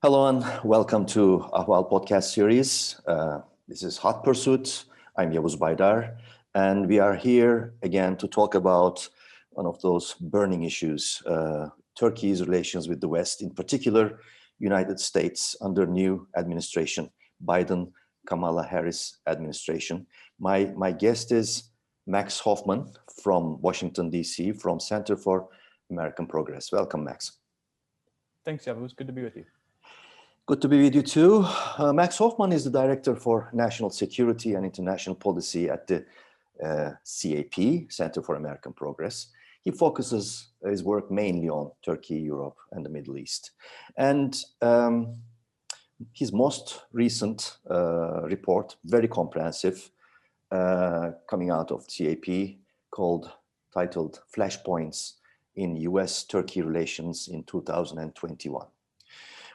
Hello and welcome to our podcast series. This is Hot Pursuit. I'm Yavuz Baydar, and we are here again to talk about one of those burning issues, Turkey's relations with the West, in particular, United States under new administration, Biden-Kamala Harris administration. My guest is Max Hoffman from Washington, D.C., from Center for American Progress. Welcome, Max. Thanks, Yavuz. Good to be with you. Good to be with you too. Max Hoffman is the Director for National Security and International Policy at the CAP, Center for American Progress. He focuses his work mainly on Turkey, Europe, and the Middle East. And his most recent report, very comprehensive, coming out of CAP, titled Flashpoints in U.S.-Turkey Relations in 2021.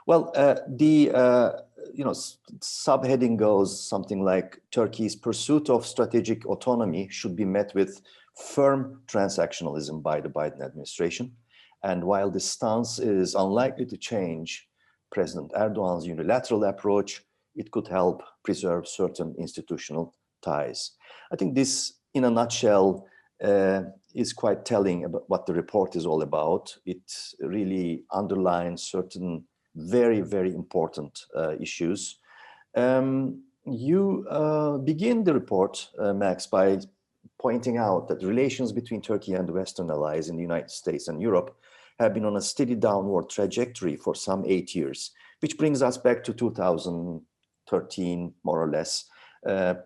Well, the subheading goes something like Turkey's pursuit of strategic autonomy should be met with firm transactionalism by the Biden administration. And while this stance is unlikely to change President Erdoğan's unilateral approach, it could help preserve certain institutional ties. I think this, in a nutshell, is quite telling about what the report is all about. It really underlines certain very, very important issues. You begin the report, Max, by pointing out that relations between Turkey and the Western allies in the United States and Europe have been on a steady downward trajectory for some 8 years, which brings us back to 2013, more or less,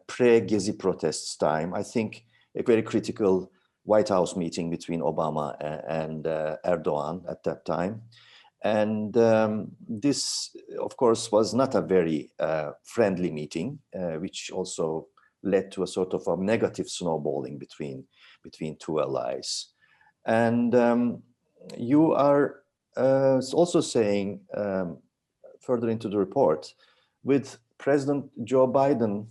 pre-Gezi protests time. I think a very critical White House meeting between Obama and Erdoğan at that time. And this, of course, was not a very friendly meeting, which also led to a sort of a negative snowballing between two allies. And you are also saying, further into the report, with President Joe Biden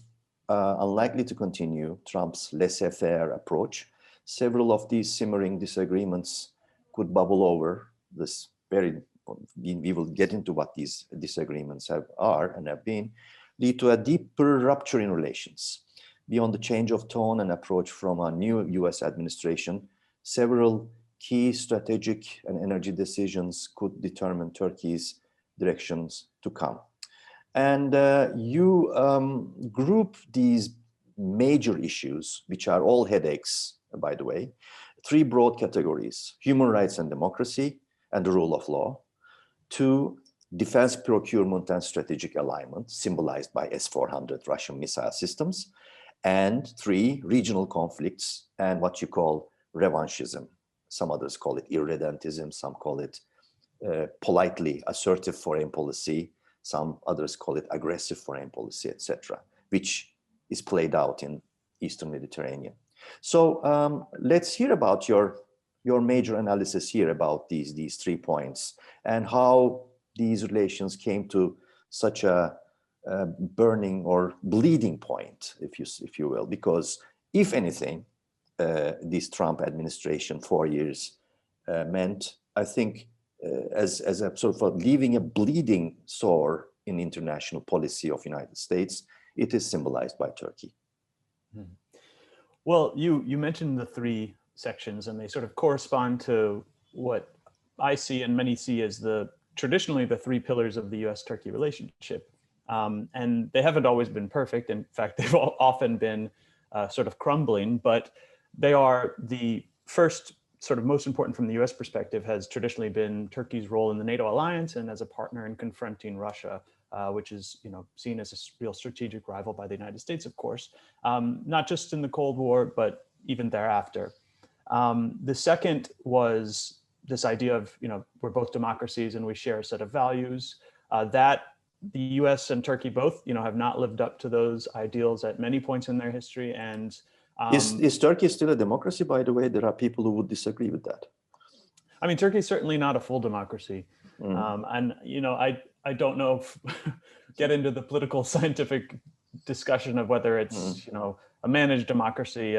unlikely to continue Trump's laissez-faire approach, several of these simmering disagreements could bubble over. We will get into what these disagreements are and have been, lead to a deeper rupture in relations. Beyond the change of tone and approach from a new US administration, several key strategic and energy decisions could determine Turkey's directions to come. And you group these major issues, which are all headaches, by the way, three broad categories: human rights and democracy, and the rule of law; two, defense procurement and strategic alignment, symbolized by S-400 Russian missile systems; and three, regional conflicts and what you call revanchism. Some others call it irredentism, some call it politely assertive foreign policy, some others call it aggressive foreign policy, etc., which is played out in Eastern Mediterranean. So let's hear about your major analysis here about these 3 points and how these relations came to such a burning or bleeding point, if you will, because if anything, this Trump administration 4 years meant, I think, as a sort of leaving a bleeding sore in international policy of United States, it is symbolized by Turkey. Well, you mentioned the three sections, and they sort of correspond to what I see and many see as traditionally the three pillars of the U.S.-Turkey relationship. And they haven't always been perfect. In fact, they've often been sort of crumbling, but they are the first sort of most important from the U.S. perspective has traditionally been Turkey's role in the NATO alliance and as a partner in confronting Russia, which is seen as a real strategic rival by the United States, of course, not just in the Cold War, but even thereafter. The second was this idea of, we're both democracies and we share a set of values that the US and Turkey both, have not lived up to those ideals at many points in their history. And is Turkey still a democracy, by the way? There are people who would disagree with that. I mean, Turkey is certainly not a full democracy. And, I don't know if get into the political scientific discussion of whether it's, a managed democracy,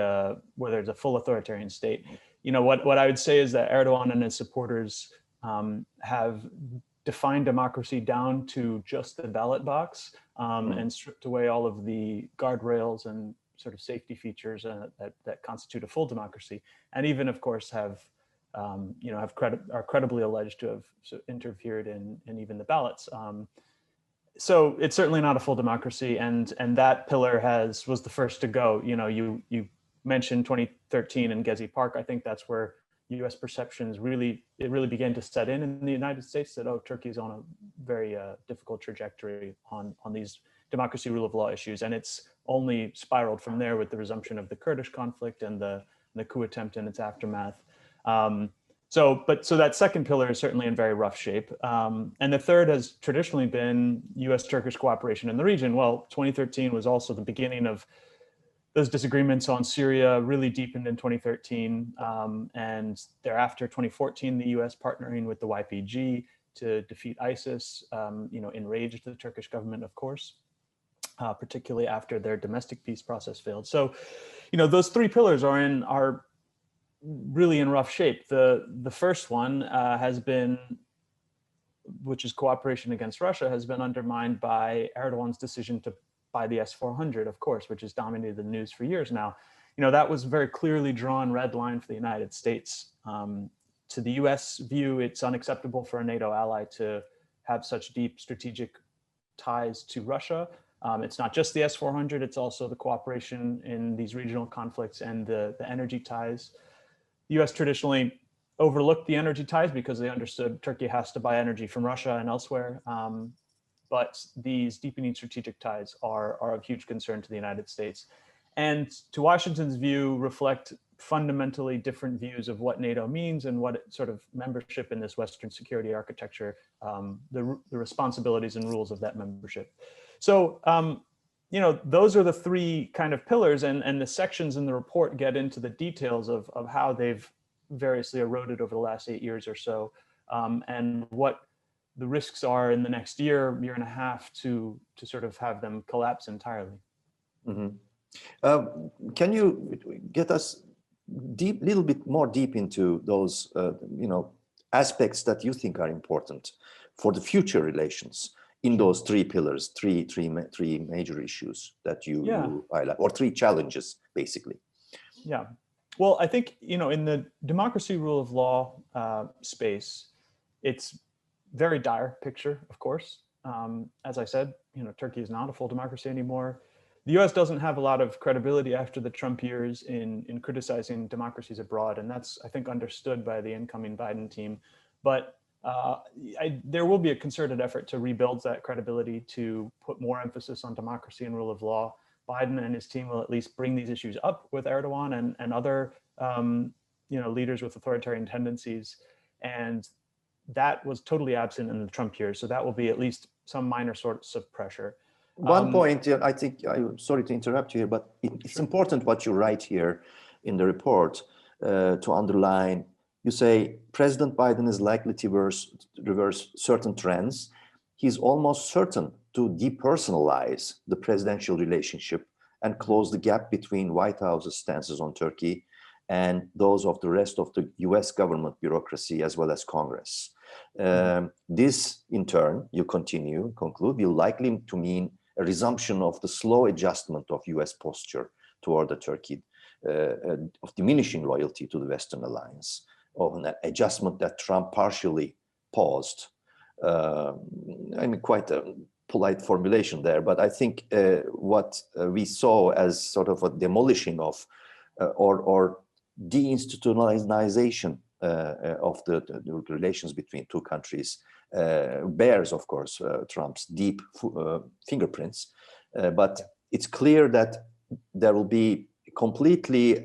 whether it's a full authoritarian state. What I would say is that Erdoğan and his supporters have defined democracy down to just the ballot box, and stripped away all of the guardrails and sort of safety features that constitute a full democracy, and even, of course, are credibly alleged to have interfered in even the ballots. So it's certainly not a full democracy, and that pillar was the first to go. You mentioned 2013 and Gezi Park. I think that's where U.S. perceptions really began to set in the United States that, oh, Turkey's on a very difficult trajectory on these democracy, rule of law issues, and it's only spiraled from there with the resumption of the Kurdish conflict and the coup attempt and its aftermath. So that second pillar is certainly in very rough shape. And the third has traditionally been U.S.-Turkish cooperation in the region. Well, 2013 was also the beginning of those disagreements on Syria, really deepened in 2013. And thereafter, 2014, the U.S. partnering with the YPG to defeat ISIS, enraged the Turkish government, of course, particularly after their domestic peace process failed. So, those three pillars are really in rough shape. The first one which is cooperation against Russia, has been undermined by Erdogan's decision to buy the S-400, of course, which has dominated the news for years now. That was a very clearly drawn red line for the United States. To the US view, it's unacceptable for a NATO ally to have such deep strategic ties to Russia. It's not just the S-400, it's also the cooperation in these regional conflicts and the energy ties. The US traditionally overlooked the energy ties because they understood Turkey has to buy energy from Russia and elsewhere. But these deepening strategic ties are of huge concern to the United States. And to Washington's view, reflect fundamentally different views of what NATO means and what sort of membership in this Western security architecture, the responsibilities and rules of that membership. So, those are the three kind of pillars, and the sections in the report get into the details of how they've variously eroded over the last 8 years or so, and what the risks are in the next year and a half to sort of have them collapse entirely. Mm-hmm. Can you get us little bit more deep into those, aspects that you think are important for the future relations in those three pillars, three major issues that you highlight, or three challenges, basically? Yeah. Well, I think, in the democracy, rule of law space, it's very dire picture, of course. As I said, Turkey is not a full democracy anymore. The US doesn't have a lot of credibility after the Trump years in criticizing democracies abroad, and that's, I think, understood by the incoming Biden team. But there will be a concerted effort to rebuild that credibility, to put more emphasis on democracy and rule of law. Biden and his team will at least bring these issues up with Erdogan and other leaders with authoritarian tendencies. And that was totally absent in the Trump years. So that will be at least some minor sorts of pressure. One point, I think, I'm sorry to interrupt you here, but it's important what you write here in the report to underline. You say President Biden is likely to reverse certain trends. He's almost certain to depersonalize the presidential relationship and close the gap between White House's stances on Turkey and those of the rest of the US government bureaucracy as well as Congress. This, in turn, you conclude, will likely to mean a resumption of the slow adjustment of US posture toward the Turkey, of diminishing loyalty to the Western alliance, of an adjustment that Trump partially paused. Quite a polite formulation there, but I think what we saw as sort of a demolishing of or deinstitutionalization of the relations between two countries bears, of course, Trump's deep fingerprints. But it's clear that there will be completely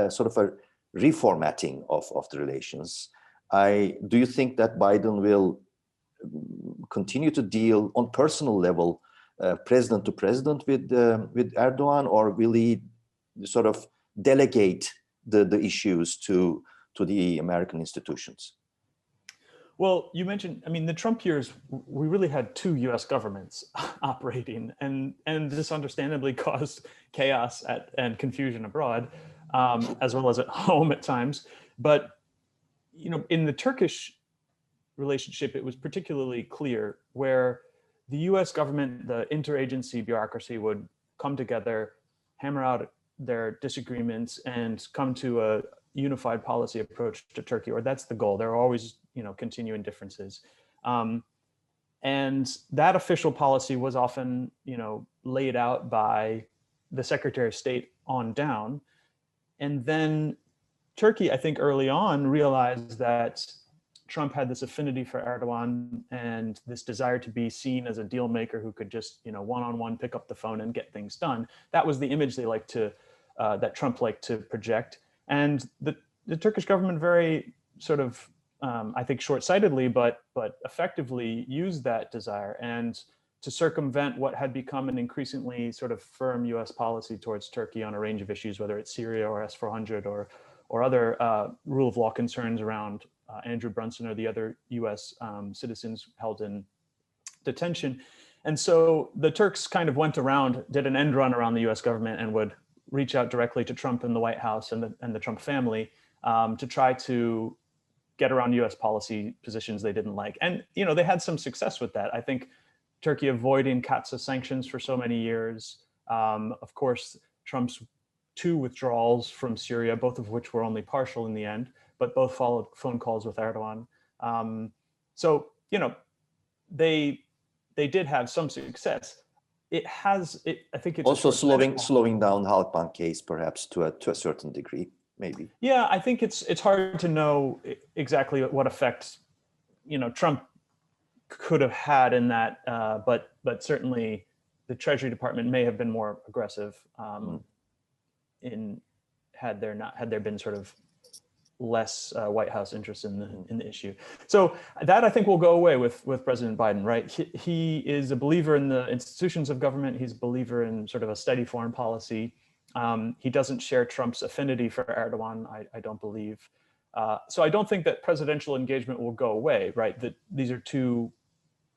sort of a reformatting of the relations. Do you think that Biden will continue to deal on personal level, president to president with Erdogan, or will he sort of delegate the issues to the American institutions? Well, you mentioned, the Trump years, we really had two US governments operating, and this understandably caused chaos and confusion abroad, as well as at home at times. But, in the Turkish relationship, it was particularly clear where the US government, the interagency bureaucracy would come together, hammer out their disagreements, and come to a unified policy approach to Turkey, or that's the goal. There are always, continuing differences. And that official policy was often, laid out by the Secretary of State on down. And then Turkey, I think early on, realized that Trump had this affinity for Erdoğan and this desire to be seen as a deal maker who could just, one-on-one pick up the phone and get things done. That was the image they liked to, that Trump liked to project. And the Turkish government very sort of, I think short-sightedly, but effectively used that desire and to circumvent what had become an increasingly sort of firm US policy towards Turkey on a range of issues, whether it's Syria or S-400 or other rule of law concerns around Andrew Brunson or the other US citizens held in detention. And so the Turks kind of went around, did an end run around the US government and would reach out directly to Trump and the White House and the Trump family to try to get around US policy positions they didn't like. And, they had some success with that. I think Turkey avoiding CAATSA sanctions for so many years. Of course, Trump's 2 withdrawals from Syria, both of which were only partial in the end, but both followed phone calls with Erdogan. So, they did have some success. I think it's also slowing down Halkbank case, perhaps to a certain degree, maybe. Yeah, I think it's hard to know exactly what effect, Trump could have had in that, but certainly the Treasury Department may have been more aggressive had there been sort of less White House interest in the issue. So that I think will go away with President Biden, right? He is a believer in the institutions of government. He's a believer in sort of a steady foreign policy. He doesn't share Trump's affinity for Erdogan, I don't believe. So I don't think that presidential engagement will go away, right? That these are 2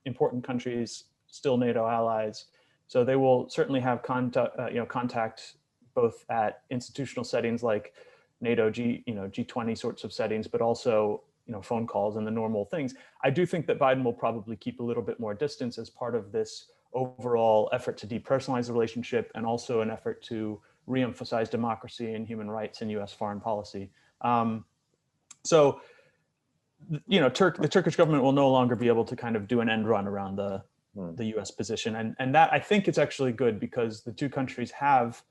important countries, still NATO allies. So they will certainly have contact both at institutional settings like NATO, G20 sorts of settings, but also, phone calls and the normal things. I do think that Biden will probably keep a little bit more distance as part of this overall effort to depersonalize the relationship and also an effort to reemphasize democracy and human rights in US foreign policy. So, the Turkish government will no longer be able to kind of do an end run around the US position. And that I think it's actually good because the 2 countries have,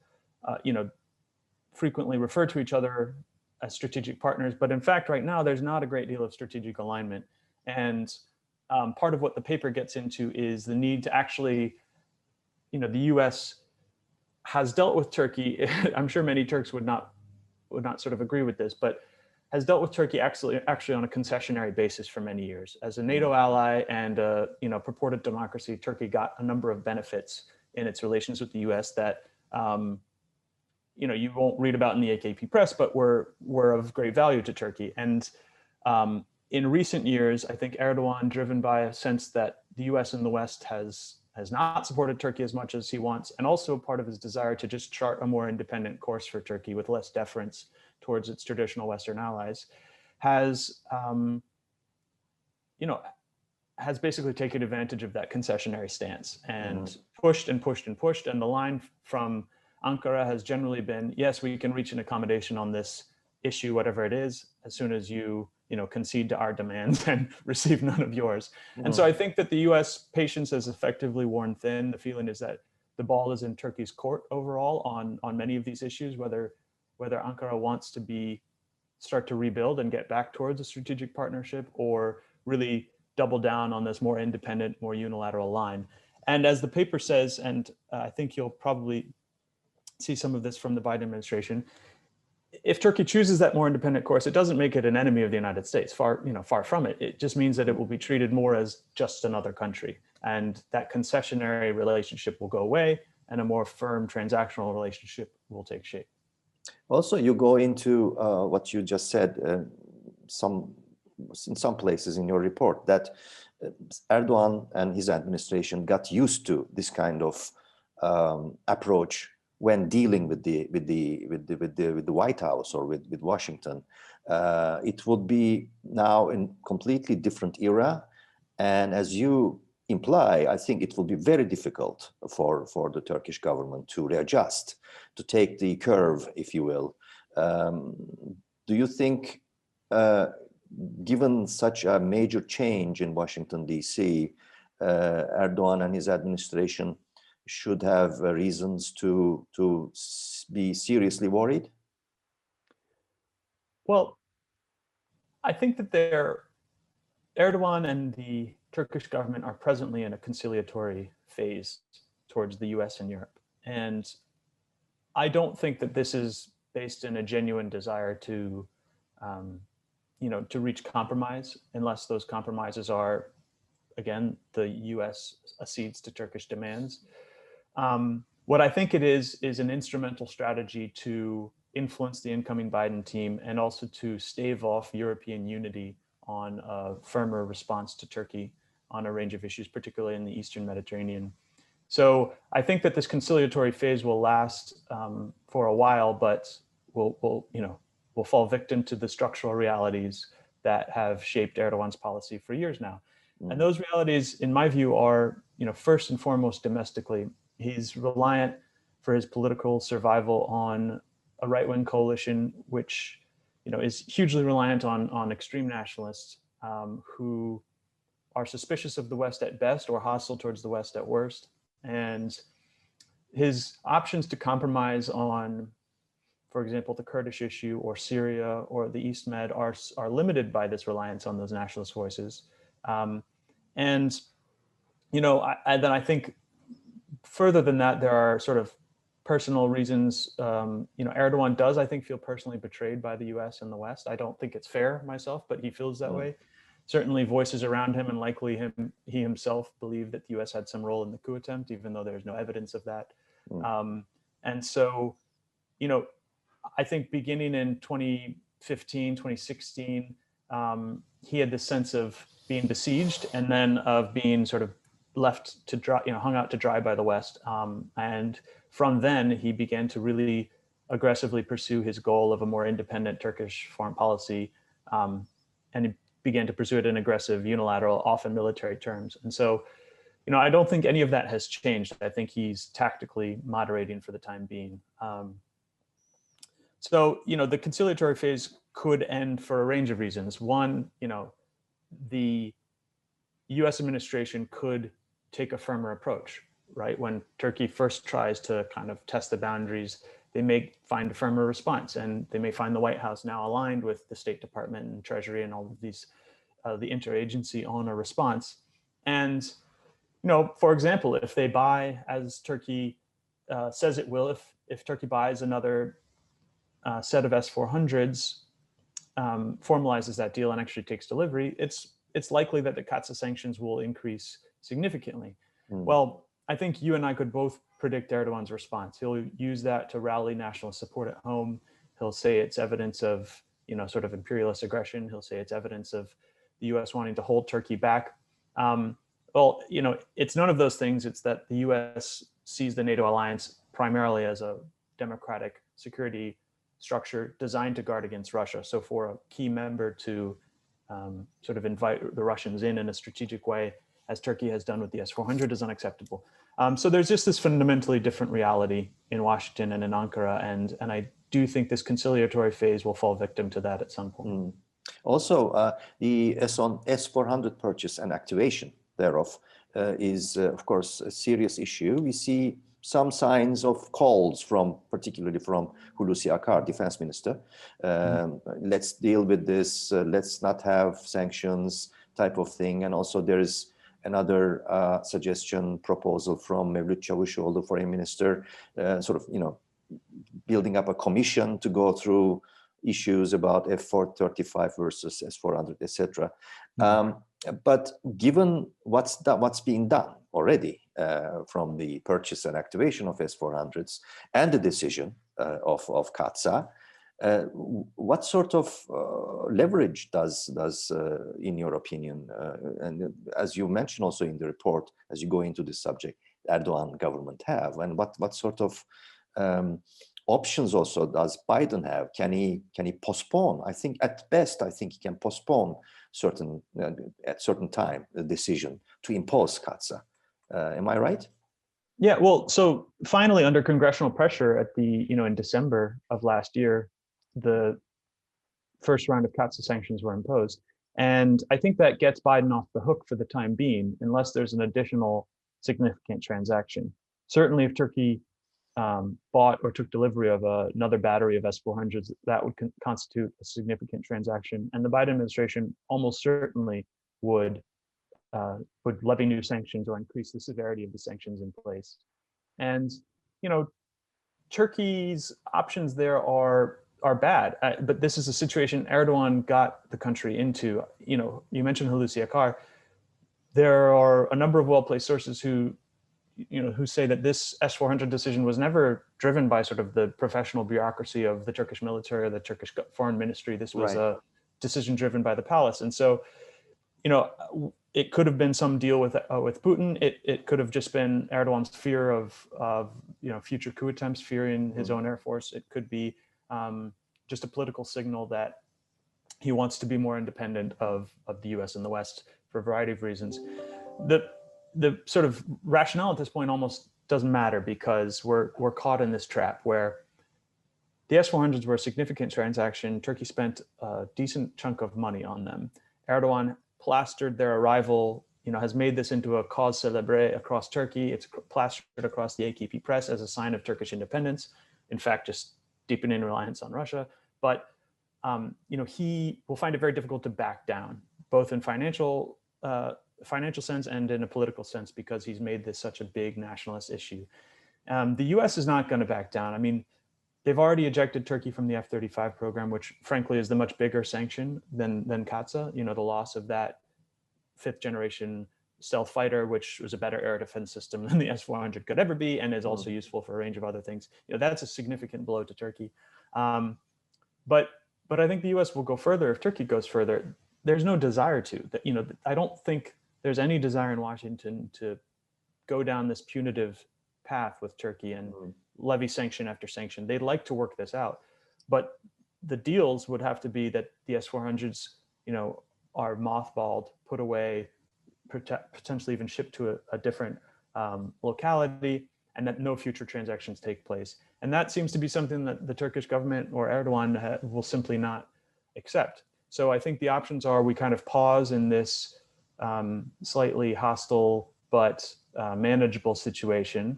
frequently refer to each other as strategic partners, but in fact, right now, there's not a great deal of strategic alignment. And part of what the paper gets into is the need to actually, the US has dealt with Turkey. I'm sure many Turks would not sort of agree with this, but has dealt with Turkey actually on a concessionary basis for many years. As a NATO ally and purported democracy, Turkey got a number of benefits in its relations with the US that you won't read about in the AKP press, but were of great value to Turkey. And in recent years, I think Erdoğan, driven by a sense that the US and the West has not supported Turkey as much as he wants, and also part of his desire to just chart a more independent course for Turkey with less deference towards its traditional Western allies, has basically taken advantage of that concessionary stance and pushed and pushed and pushed. And the line from Ankara has generally been, yes, we can reach an accommodation on this issue, whatever it is, as soon as you concede to our demands and receive none of yours. And so I think that the US patience has effectively worn thin. The feeling is that the ball is in Turkey's court overall on many of these issues, whether Ankara wants to start to rebuild and get back towards a strategic partnership or really double down on this more independent, more unilateral line. And as the paper says, and I think you'll probably see some of this from the Biden administration, if Turkey chooses that more independent course, it doesn't make it an enemy of the United States. Far from it. It just means that it will be treated more as just another country, and that concessionary relationship will go away, and a more firm transactional relationship will take shape. Also, you go into what you just said, in some places in your report, that Erdoğan and his administration got used to this kind of approach when dealing with the White House or with Washington. It would be now in completely different era, and as you imply, I think it will be very difficult for the Turkish government to readjust, to take the curve, if you will. Do you think, given such a major change in Washington, D.C., Erdoğan and his administration should have reasons to be seriously worried? Well, I think that Erdoğan and the Turkish government are presently in a conciliatory phase towards the US and Europe. And I don't think that this is based in a genuine desire to, to reach compromise, unless those compromises are, again, the US accedes to Turkish demands. What I think it is an instrumental strategy to influence the incoming Biden team and also to stave off European unity on a firmer response to Turkey on a range of issues, particularly in the Eastern Mediterranean. So I think that this conciliatory phase will last for a while, but will fall victim to the structural realities that have shaped Erdogan's policy for years now. And those realities, in my view, are, first and foremost domestically. He's reliant for his political survival on a right-wing coalition, which, is hugely reliant on extreme nationalists who are suspicious of the West at best or hostile towards the West at worst. And his options to compromise on, for example, the Kurdish issue or Syria or the East Med are limited by this reliance on those nationalist voices. Then I think further than that, there are sort of personal reasons. Erdogan does, I think, feel personally betrayed by the US and the West. I don't think it's fair myself, but he feels that way. Certainly voices around him and likely he himself believed that the US had some role in the coup attempt, even though there's no evidence of that. And so, I think beginning in 2015, 2016, he had this sense of being besieged and then of being sort of left to dry, hung out to dry by the West. And from then he began to really aggressively pursue his goal of a more independent Turkish foreign policy. And he began to pursue it in aggressive, unilateral, often military terms. And so, I don't think any of that has changed. I think he's tactically moderating for the time being. So, the conciliatory phase could end for a range of reasons. One, the US administration could take a firmer approach, right? When Turkey first tries to kind of test the boundaries, they may find a firmer response, and they may find the White House now aligned with the State Department and Treasury and all of these, the interagency on a response. And, for example, if they buy, as Turkey says it will, if Turkey buys another set of S-400s, formalizes that deal and actually takes delivery, it's likely that the CAATSA sanctions will increase significantly. Well, I think you and I could both predict Erdogan's response. He'll use that to rally national support at home. He'll say it's evidence of, sort of imperialist aggression. He'll say it's evidence of the US wanting to hold Turkey back. Well, it's none of those things. It's that the US sees the NATO alliance primarily as a democratic security structure designed to guard against Russia. So for a key member to sort of invite the Russians in a strategic way, as Turkey has done with the S-400, is unacceptable. So there's just this fundamentally different reality in Washington and in Ankara, and I do think this conciliatory phase will fall victim to that at some point. Also, the S-400 purchase and activation thereof is, of course, a serious issue. We see some signs of calls particularly from Hulusi Akar, defense minister. Let's deal with this, let's not have sanctions type of thing. And also there is another proposal from Mevlut Çavuşoğlu, foreign minister, building up a commission to go through issues about F-435 versus S-400, etc. But given what's being done already from the purchase and activation of S-400s and the decision of CAATSA, what sort of leverage does in your opinion, and as you mentioned also in the report, as you go into this subject, Erdogan government have, and what sort of options also does Biden have? Can he postpone? I think at best, I think he can postpone at certain time the decision to impose CAATSA. Am I right? Yeah, well, so finally, under congressional pressure at the, in December of last year, the first round of CAATSA sanctions were imposed. And I think that gets Biden off the hook for the time being, unless there's an additional significant transaction. Certainly, if Turkey bought or took delivery of another battery of S-400s, that would constitute a significant transaction. And the Biden administration almost certainly would levy new sanctions or increase the severity of the sanctions in place. And, Turkey's options there are bad, but this is a situation Erdoğan got the country into. You mentioned Hulusi Akar. There are a number of well-placed sources who say that this S-400 decision was never driven by sort of the professional bureaucracy of the Turkish military or the Turkish foreign ministry. This was a decision driven by the palace. And so, it could have been some deal with Putin. It could have just been Erdogan's fear of future coup attempts, fearing his own air force. It could be just a political signal that he wants to be more independent of the U.S. and the West for a variety of reasons. The sort of rationale at this point almost doesn't matter, because we're caught in this trap where the S-400s were a significant transaction. Turkey spent a decent chunk of money on them. Erdogan plastered their arrival, has made this into a cause célèbre across Turkey. It's plastered across the AKP press as a sign of Turkish independence. In fact, just deepening reliance on Russia. But, he will find it very difficult to back down, both in financial sense and in a political sense, because he's made this such a big nationalist issue. The U.S. is not going to back down. I mean, they've already ejected Turkey from the F-35 program, which frankly is the much bigger sanction than CAATSA. The loss of that fifth generation stealth fighter, which was a better air defense system than the S-400 could ever be, and is also useful for a range of other things. That's a significant blow to Turkey. But I think the U.S. will go further if Turkey goes further. There's no desire to. I don't think there's any desire in Washington to go down this punitive path with Turkey and levy sanction after sanction. They'd like to work this out, but the deals would have to be that the S-400s, are mothballed, put away, potentially even shipped to a different locality, and that no future transactions take place. And that seems to be something that the Turkish government or Erdogan will simply not accept. So I think the options are we kind of pause in this slightly hostile but manageable situation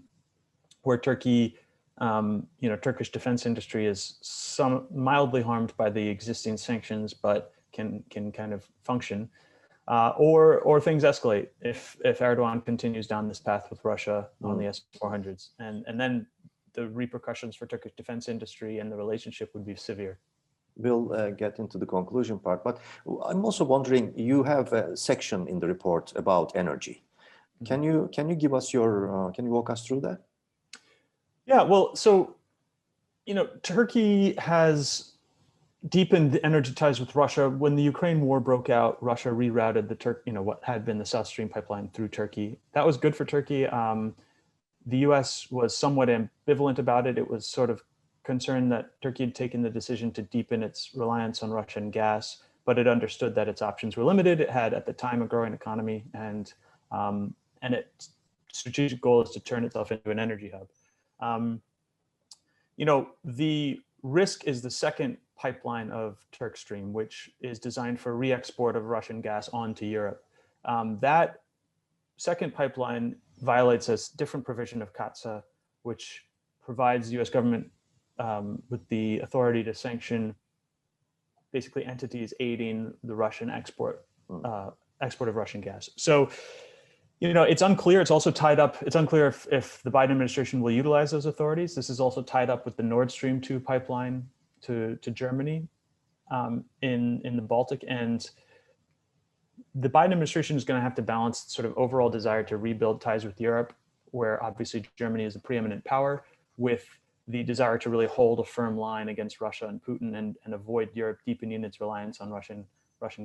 where Turkey, Turkish defense industry is mildly harmed by the existing sanctions, but can kind of function, or things escalate if Erdogan continues down this path with Russia on the S-400s, and then the repercussions for Turkish defense industry and the relationship would be severe. We'll get into the conclusion part, but I'm also wondering, you have a section in the report about energy. Can you give us can you walk us through that? Yeah, well, so, Turkey has deepened the energy ties with Russia. When the Ukraine war broke out, Russia rerouted what had been the South Stream pipeline through Turkey. That was good for Turkey. The US was somewhat ambivalent about it. It was sort of concerned that Turkey had taken the decision to deepen its reliance on Russian gas, but it understood that its options were limited. It had at the time a growing economy, and its strategic goal is to turn itself into an energy hub. The risk is the second pipeline of Turk Stream, which is designed for re-export of Russian gas onto Europe. That second pipeline violates a different provision of CAATSA, which provides the US government with the authority to sanction basically entities aiding the Russian export of Russian gas. So, it's unclear. It's also tied up. It's unclear if the Biden administration will utilize those authorities. This is also tied up with the Nord Stream 2 pipeline to Germany in the Baltic. And the Biden administration is going to have to balance sort of overall desire to rebuild ties with Europe, where obviously Germany is a preeminent power, with the desire to really hold a firm line against Russia and Putin and avoid Europe deepening its reliance on Russian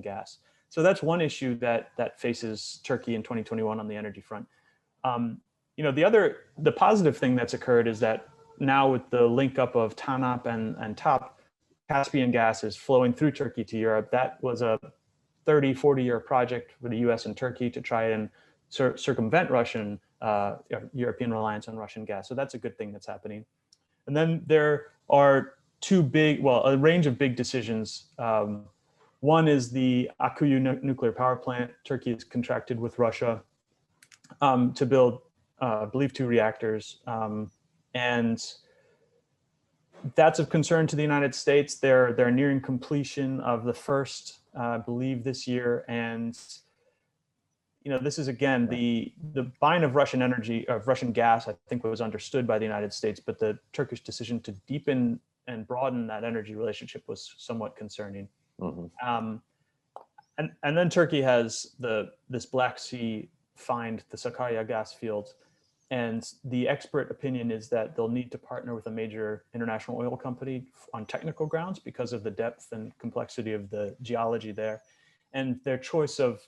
gas. So that's one issue that faces Turkey in 2021 on the energy front. The positive thing that's occurred is that now with the link up of TANAP and TAP, Caspian gas is flowing through Turkey to Europe. That was a 30, 40-year project for the US and Turkey to try and circumvent Russian, European reliance on Russian gas. So that's a good thing that's happening. And then there are a range of big decisions. One is the Akkuyu nuclear power plant. Turkey is contracted with Russia to build, I believe, 2 reactors. And that's of concern to the United States. They're nearing completion of the first, I believe, this year. And this is, again, the buying of Russian energy, of Russian gas, I think was understood by the United States, but the Turkish decision to deepen and broaden that energy relationship was somewhat concerning. Mm-hmm. And then Turkey has this Black Sea find, the Sakarya gas field. And the expert opinion is that they'll need to partner with a major international oil company on technical grounds because of the depth and complexity of the geology there. And their choice of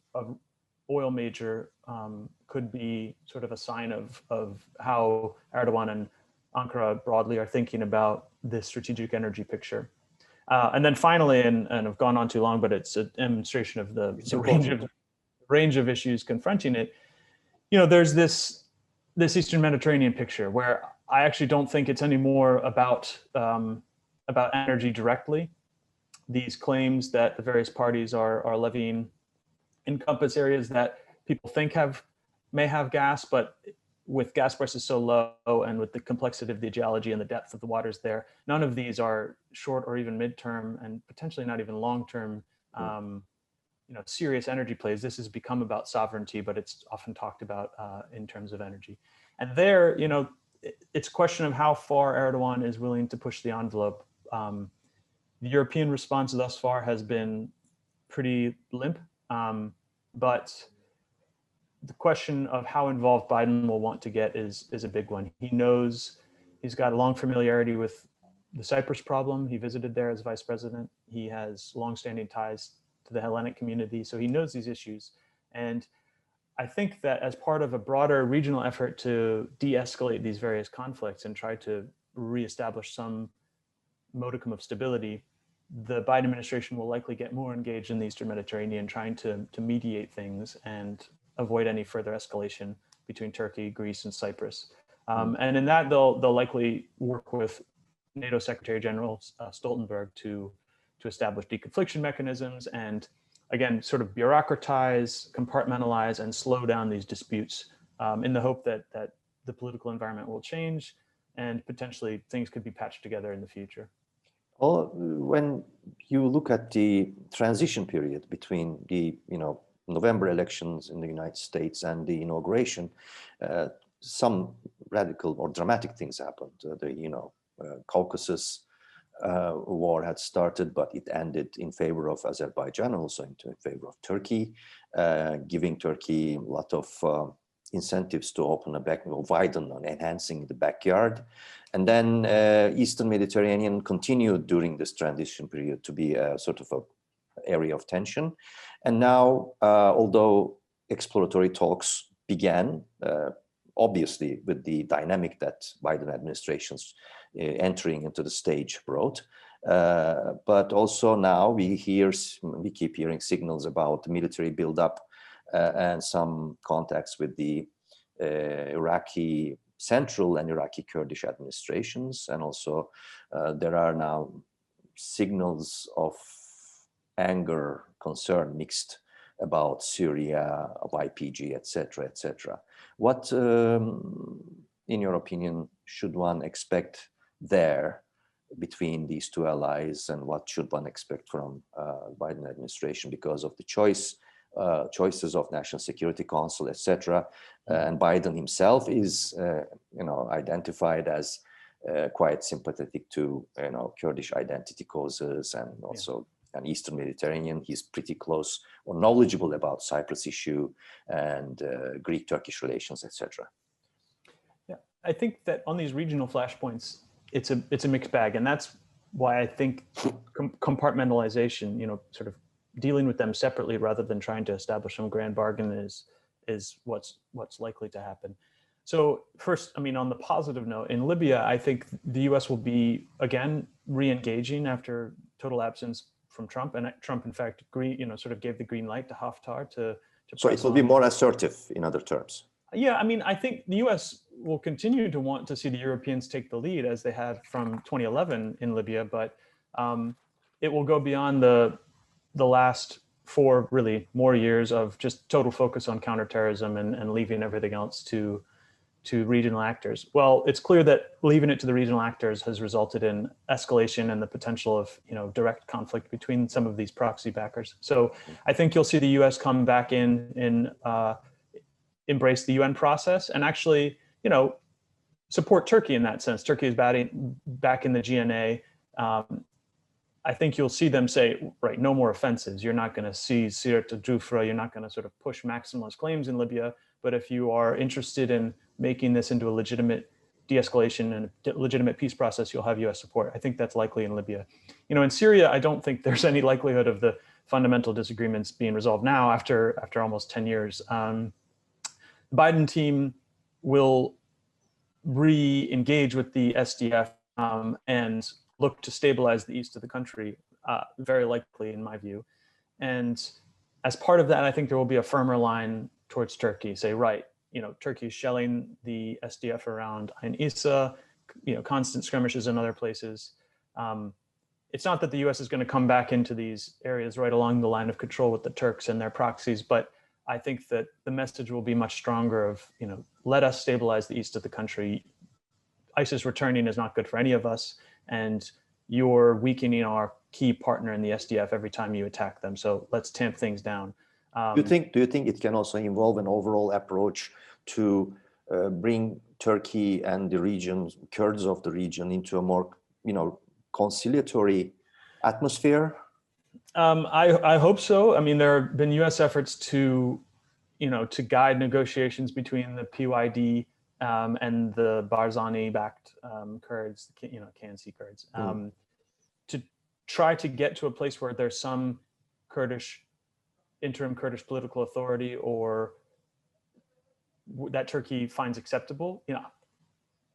oil major could be sort of a sign of how Erdoğan and Ankara broadly are thinking about this strategic energy picture. And then finally, and I've gone on too long, but it's a demonstration of the range of issues confronting it. There's this Eastern Mediterranean picture where I actually don't think it's anymore about energy directly. These claims that the various parties are levying encompass areas that people think may have gas, but with gas prices so low and with the complexity of the geology and the depth of the waters there, none of these are short or even midterm and potentially not even long-term serious energy plays. This has become about sovereignty, but it's often talked about in terms of energy. And there, it's a question of how far Erdoğan is willing to push the envelope. The European response thus far has been pretty limp, but the question of how involved Biden will want to get is a big one. He knows he's got a long familiarity with the Cyprus problem. He visited there as vice president. He has longstanding ties to the Hellenic community, so he knows these issues. And I think that as part of a broader regional effort to de-escalate these various conflicts and try to reestablish some modicum of stability, the Biden administration will likely get more engaged in the Eastern Mediterranean, trying to mediate things and avoid any further escalation between Turkey, Greece, and Cyprus. And in that, they'll likely work with NATO Secretary General Stoltenberg to establish deconfliction mechanisms and, again, sort of bureaucratize, compartmentalize, and slow down these disputes in the hope that the political environment will change and potentially things could be patched together in the future. Well, when you look at the transition period between the November elections in the United States and the inauguration, some radical or dramatic things happened. The Caucasus war had started, but it ended in favor of Azerbaijan, also in favor of Turkey, giving Turkey a lot of incentives to open widen and enhancing the backyard. And then Eastern Mediterranean continued during this transition period to be a sort of an area of tension. And now, although exploratory talks began, obviously with the dynamic that Biden administration's entering into the stage brought, but also now we keep hearing signals about military buildup and some contacts with the Iraqi Central and Iraqi Kurdish administrations. And also there are now signals of anger, concern mixed about Syria, of YPG, etc., etc. What, in your opinion, should one expect there between these two allies, and what should one expect from Biden administration because of the choices of National Security Council, etc. And Biden himself is, identified as quite sympathetic to, Kurdish identity causes and also an Eastern Mediterranean. He's pretty close or knowledgeable about Cyprus issue and Greek-Turkish relations, etc. Yeah, I think that on these regional flashpoints, it's a mixed bag, and that's why I think compartmentalization, sort of dealing with them separately rather than trying to establish some grand bargain is what's likely to happen. So first, I mean, on the positive note, in Libya, I think the U.S. will be again re-engaging after total absence from Trump, and Trump, in fact, sort of gave the green light to Haftar to. So it will be more assertive, in other terms. Yeah, I mean, I think the U.S. will continue to want to see the Europeans take the lead as they had from 2011 in Libya, but it will go beyond the last 4 really more years of just total focus on counterterrorism and leaving everything else to regional actors. Well, it's clear that leaving it to the regional actors has resulted in escalation and the potential of direct conflict between some of these proxy backers. So I think you'll see the U.S. come back in embrace the UN process and actually support Turkey in that sense. Turkey is back in the GNA. I think you'll see them say, right, no more offensives. You're not going to seize Sirte Jufra. You're not going to sort of push maximalist claims in Libya. But if you are interested in making this into a legitimate de-escalation and a legitimate peace process, you'll have US support. I think that's likely in Libya. In Syria, I don't think there's any likelihood of the fundamental disagreements being resolved now after almost 10 years. The Biden team will re-engage with the SDF and look to stabilize the east of the country, very likely in my view. And as part of that, I think there will be a firmer line towards Turkey. Say, right, Turkey is shelling the SDF around Ain Issa, constant skirmishes in other places. It's not that the US is going to come back into these areas right along the line of control with the Turks and their proxies, but I think that the message will be much stronger of, let us stabilize the east of the country. ISIS returning is not good for any of us, and you're weakening our key partner in the SDF every time you attack them. So let's tamp things down. Do you think it can also involve an overall approach to bring Turkey and the region, Kurds of the region, into a more, conciliatory atmosphere? I hope so. I mean, there have been U.S. efforts to guide negotiations between the PYD and the Barzani-backed Kurds, KNC Kurds, to try to get to a place where there's some interim Kurdish political authority or that Turkey finds acceptable.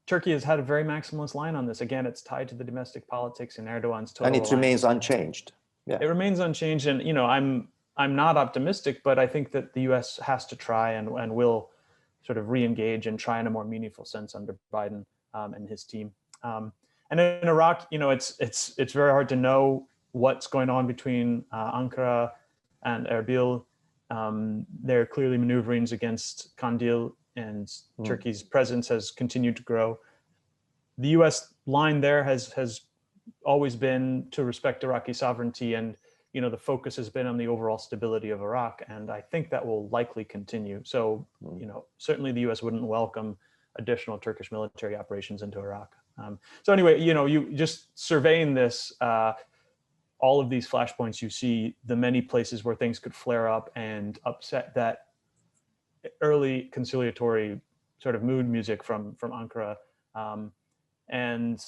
Turkey has had a very maximalist line on this. Again, it's tied to the domestic politics and Erdogan's total and it alliance. remains unchanged. Yeah, it remains unchanged, and I'm not optimistic, but I think that the U.S. has to try and will sort of re-engage and try in a more meaningful sense under Biden and his team. And in Iraq, it's very hard to know what's going on between Ankara and Erbil. There are clearly maneuverings against Kandil, and Turkey's presence has continued to grow. The U.S. line there has always been to respect Iraqi sovereignty, and the focus has been on the overall stability of Iraq, and I think that will likely continue. So, certainly the U.S. wouldn't welcome additional Turkish military operations into Iraq. So anyway, you just surveying this, all of these flashpoints, you see the many places where things could flare up and upset that early conciliatory sort of mood music from Ankara. And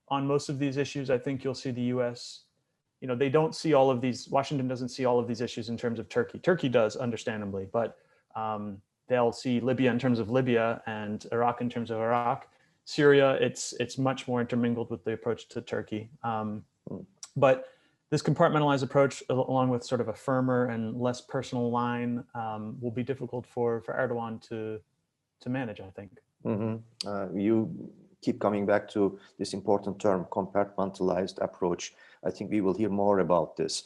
on most of these issues, I think you'll see the U.S., they don't see all of these, Washington doesn't see all of these issues in terms of Turkey. Turkey does, understandably, but they'll see Libya in terms of Libya and Iraq in terms of Iraq. Syria, it's much more intermingled with the approach to Turkey. But this compartmentalized approach, along with sort of a firmer and less personal line, will be difficult for Erdogan to manage, I think. You keep coming back to this important term, compartmentalized approach. I think we will hear more about this.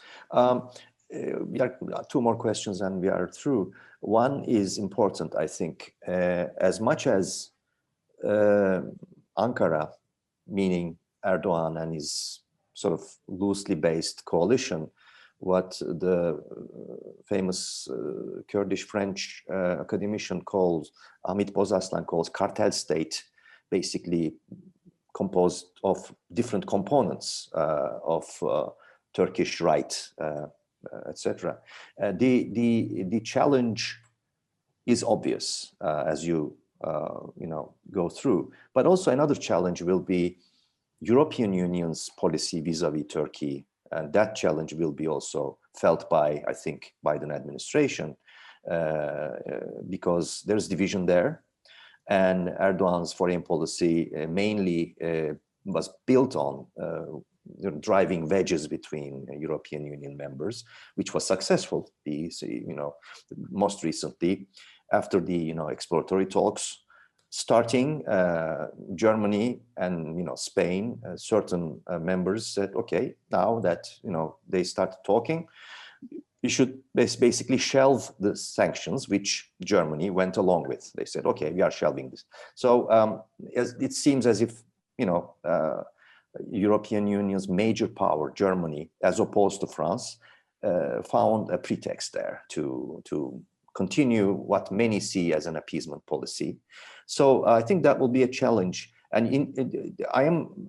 We have 2 more questions and we are through. One is important, I think, as much as Ankara, meaning Erdogan and his sort of loosely based coalition, what the famous Kurdish French academician calls, Hamid Bozaslan calls cartel state, basically composed of different components of Turkish right, etc. The challenge is obvious as you go through, but also another challenge will be European Union's policy vis-a-vis Turkey, and that challenge will be also felt by, I think, Biden administration, because there's division there. And Erdogan's foreign policy mainly was built on driving wedges between European Union members, which was successful. Most recently, after the exploratory talks, starting Germany and Spain, certain members said, okay, now that they started talking, we should basically shelve the sanctions, which Germany went along with. They said, okay, we are shelving this. So it seems as if European Union's major power, Germany, as opposed to France, found a pretext there to continue what many see as an appeasement policy. So I think that will be a challenge. And I am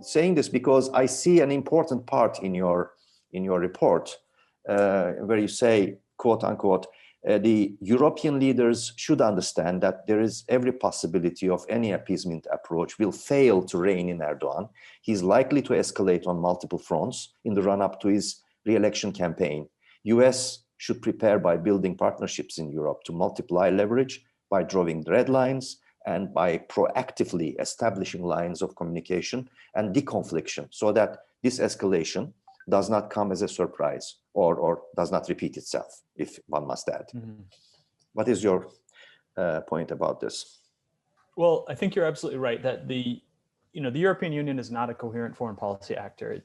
saying this because I see an important part in your report where you say, quote unquote, the European leaders should understand that there is every possibility of any appeasement approach will fail to rein in Erdoğan. He's likely to escalate on multiple fronts in the run-up to his re-election campaign. US should prepare by building partnerships in Europe to multiply leverage by drawing red lines and by proactively establishing lines of communication and deconfliction so that this escalation does not come as a surprise or does not repeat itself, if one must add. Mm-hmm. What is your point about this? Well, I think you're absolutely right that the European Union is not a coherent foreign policy actor.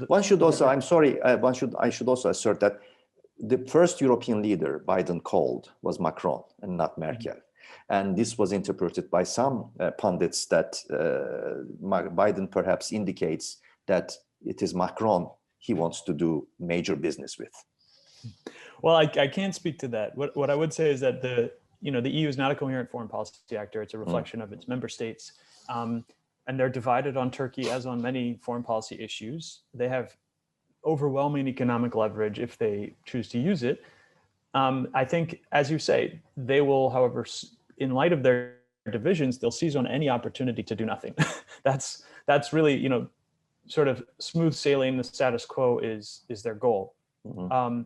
One should also, I'm sorry, I should also assert that the first European leader Biden called was Macron and not Merkel. Mm-hmm. And this was interpreted by some pundits that Biden perhaps indicates that it is Macron he wants to do major business with. Well, I can't speak to that. What I would say is that the EU is not a coherent foreign policy actor. It's a reflection of its member states. And they're divided on Turkey as on many foreign policy issues. They have overwhelming economic leverage if they choose to use it. I think, as you say, they will, however, in light of their divisions, they'll seize on any opportunity to do nothing. That's really, sort of smooth sailing the status quo is their goal. Mm-hmm.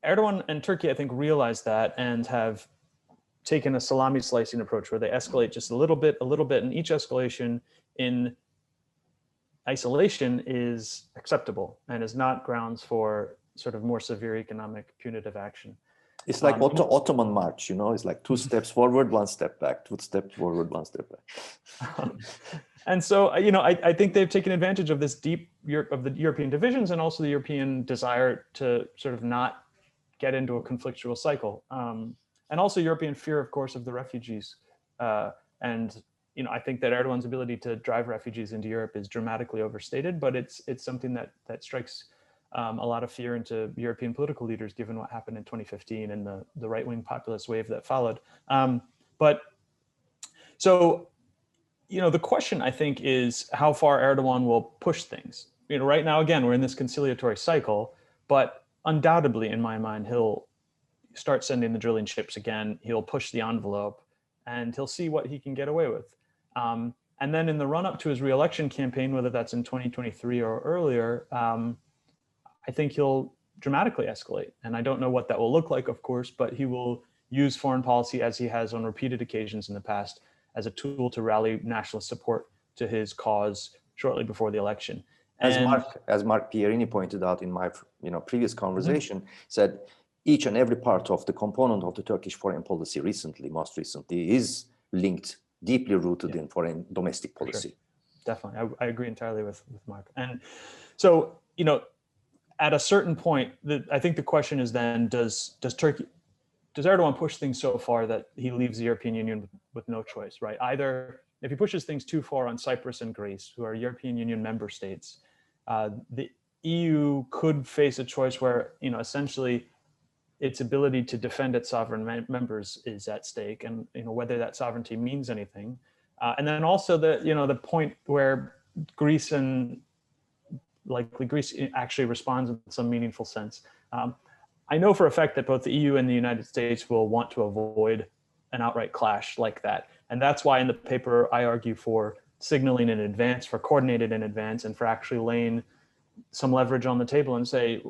Erdogan and Turkey, I think, realize that and have taken a salami slicing approach where they escalate just a little bit, and each escalation in isolation is acceptable and is not grounds for sort of more severe economic punitive action. It's like Ottoman March, it's like 2 steps forward, 1 step back, 2 steps forward, 1 step back. And so, I think they've taken advantage of this of the European divisions and also the European desire to sort of not get into a conflictual cycle. And also European fear, of course, of the refugees. And I think that Erdogan's ability to drive refugees into Europe is dramatically overstated, but it's something that strikes a lot of fear into European political leaders, given what happened in 2015 and the right-wing populist wave that followed. The question, I think, is how far Erdogan will push things. Right now, again, we're in this conciliatory cycle, but undoubtedly, in my mind, he'll start sending the drilling ships again. He'll push the envelope, and he'll see what he can get away with. And then in the run-up to his re-election campaign, whether that's in 2023 or earlier, I think he'll dramatically escalate. And I don't know what that will look like, of course, but he will use foreign policy, as he has on repeated occasions in the past, as a tool to rally nationalist support to his cause shortly before the election. As Mark Pierini pointed out in my previous conversation, said each and every part of the component of the Turkish foreign policy most recently, is linked, deeply rooted in foreign domestic policy. Sure. Definitely, I agree entirely with Mark. And so, at a certain point, I think the question is then, does Erdogan push things so far that he leaves the European Union with no choice, right? Either if he pushes things too far on Cyprus and Greece, who are European Union member states, the EU could face a choice where, essentially its ability to defend its sovereign members is at stake, and whether that sovereignty means anything. And then also the point where Greece actually responds in some meaningful sense. I know for a fact that both the EU and the United States will want to avoid an outright clash like that. And that's why in the paper, I argue for signaling in advance, for coordinated in advance, and for actually laying some leverage on the table and say,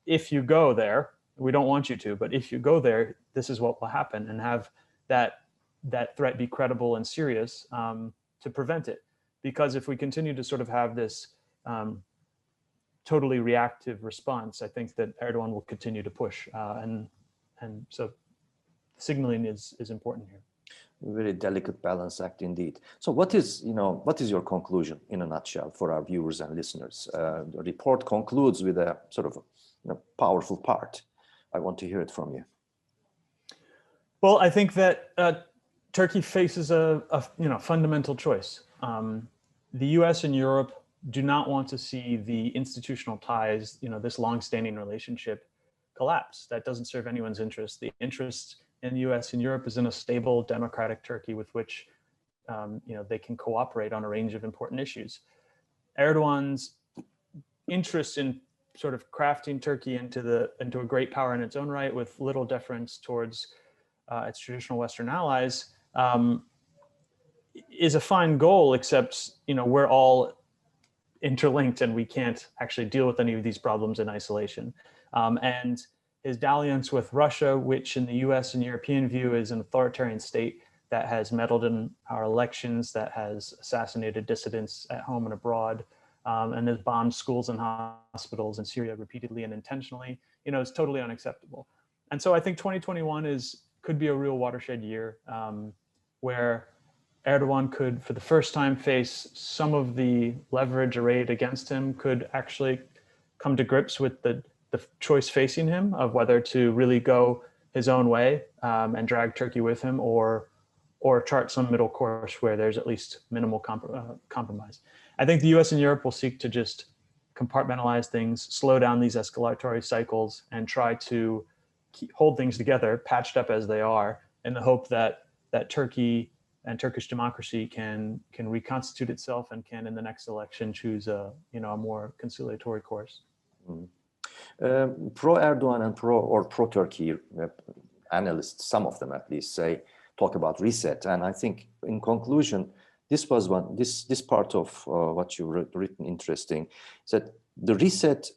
if you go there, we don't want you to, but if you go there, this is what will happen, and have that that threat be credible and serious to prevent it. Because if we continue to sort of have this totally reactive response, I think that Erdoğan will continue to push, and so signaling is important here. Very delicate balance act indeed. So what is your conclusion in a nutshell for our viewers and listeners? The report concludes with a sort of powerful part. I want to hear it from you. Well, I think that Turkey faces a fundamental choice. The U.S. and Europe do not want to see the institutional ties, this long-standing relationship collapse. That doesn't serve anyone's interest. The interest in the U.S. and Europe is in a stable, democratic Turkey with which they can cooperate on a range of important issues. Erdogan's interest in sort of crafting Turkey into a great power in its own right, with little deference towards its traditional Western allies, is a fine goal, except we're all interlinked and we can't actually deal with any of these problems in isolation. And his dalliance with Russia, which in the US and European view is an authoritarian state that has meddled in our elections, that has assassinated dissidents at home and abroad, and has bombed schools and hospitals in Syria repeatedly and intentionally, is totally unacceptable. And so I think 2021 could be a real watershed year, where Erdogan could, for the first time, face some of the leverage arrayed against him, could actually come to grips with the choice facing him of whether to really go his own way and drag Turkey with him, or chart some middle course where there's at least minimal compromise. I think the US and Europe will seek to just compartmentalize things, slow down these escalatory cycles, and try to hold things together, patched up as they are, in the hope that Turkey and Turkish democracy can reconstitute itself and can, in the next election, choose a more conciliatory course. Mm. Pro-Erdogan and pro-Turkey analysts, some of them at least, talk about reset. And I think in conclusion, this part of what you've written interesting, is that the reset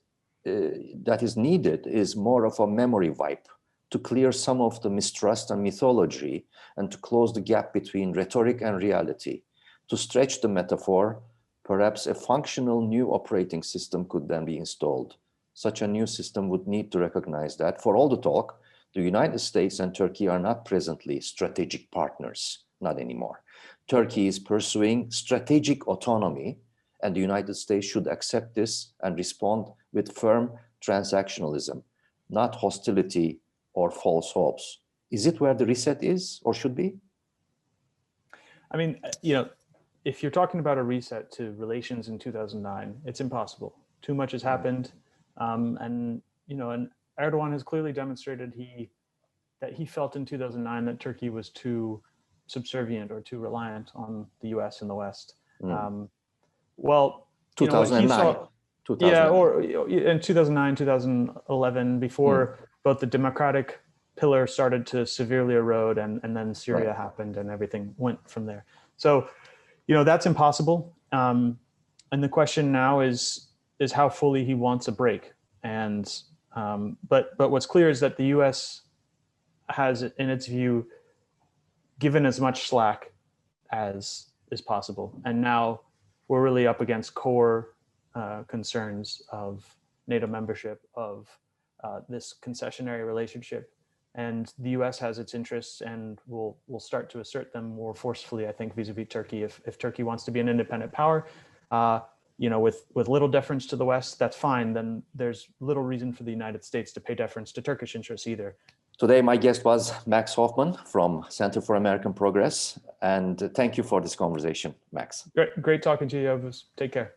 that is needed is more of a memory wipe to clear some of the mistrust and mythology, and to close the gap between rhetoric and reality. To stretch the metaphor, perhaps a functional new operating system could then be installed. Such a new system would need to recognize that, for all the talk, the United States and Turkey are not presently strategic partners, not anymore. Turkey is pursuing strategic autonomy, and the United States should accept this and respond with firm transactionalism, not hostility or false hopes. Is it where the reset is or should be? I mean, if you're talking about a reset to relations in 2009, it's impossible. Too much has happened. And Erdogan has clearly demonstrated that he felt in 2009 that Turkey was too subservient or too reliant on the US and the West. Well, 2009. Yeah, or in 2009, 2011, before both the democratic pillar started to severely erode and then Syria happened and everything went from there. So, that's impossible. And the question now is how fully he wants a break. And but what's clear is that the US has, in its view, given as much slack as is possible. And now we're really up against core concerns of NATO membership, of this concessionary relationship. And the US has its interests and will start to assert them more forcefully, I think, vis-a-vis Turkey. If Turkey wants to be an independent power, with little deference to the West, that's fine. Then there's little reason for the United States to pay deference to Turkish interests either. Today, my guest was Max Hoffman from Center for American Progress. And thank you for this conversation, Max. Great talking to you, Yavuz. Take care.